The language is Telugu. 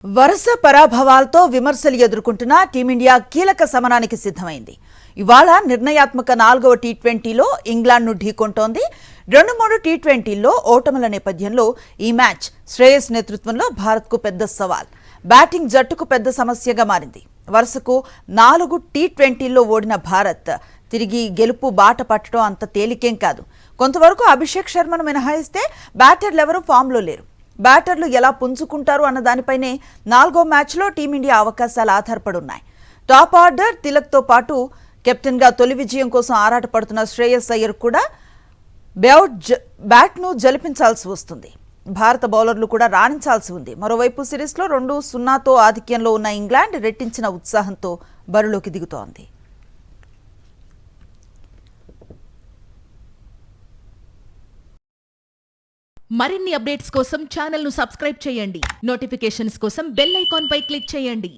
వరుస పరాభవాలతో విమర్శలు ఎదుర్కొంటున్న టీమిండియా కీలక సమరానికి సిద్ధమైంది. ఇవాళ నిర్ణయాత్మక 4వ టీ20లో ఇంగ్లాండ్ను ఢీకొంటోంది. 2-3 టీ20ల్లో ఓటముల నేపథ్యంలో ఈ మ్యాచ్ శ్రేయస్ నేతృత్వంలో భారత్కు పెద్ద సవాల్. బ్యాటింగ్ జట్టుకు పెద్ద సమస్యగా మారింది. వరుసకు 4 టీ20ల్లో ఓడిన భారత్ తిరిగి గెలుపు బాట పట్టడం అంత తేలికేం కాదు. కొంతవరకు అభిషేక్ శర్మను మినహాయిస్తే బ్యాటర్లెవరూ ఫామ్లో లేరు. బ్యాటర్లు ఎలా పుంజుకుంటారు అన్న దానిపైనే 4వ మ్యాచ్లో టీమిండియా అవకాశాలు ఆధారపడున్నాయి. టాప్ ఆర్డర్ తిలక్తో పాటు కెప్టెన్గా తొలి విజయం కోసం ఆరాటపడుతున్న శ్రేయస్ అయ్యర్ కూడా బ్యాట్ను జలిపించాల్సి వస్తుంది. భారత బౌలర్లు కూడా రాణించాల్సి ఉంది. మరోవైపు సిరీస్లో 2-0తో ఆధిక్యంలో ఉన్న ఇంగ్లాండ్ రెట్టించిన ఉత్సాహంతో బరిలోకి దిగుతోంది. మరిన్ని అప్డేట్స్ కోసం ఛానల్ ను సబ్స్క్రైబ్ చేయండి. నోటిఫికేషన్స్ కోసం బెల్ ఐకాన్ పై క్లిక్ చేయండి.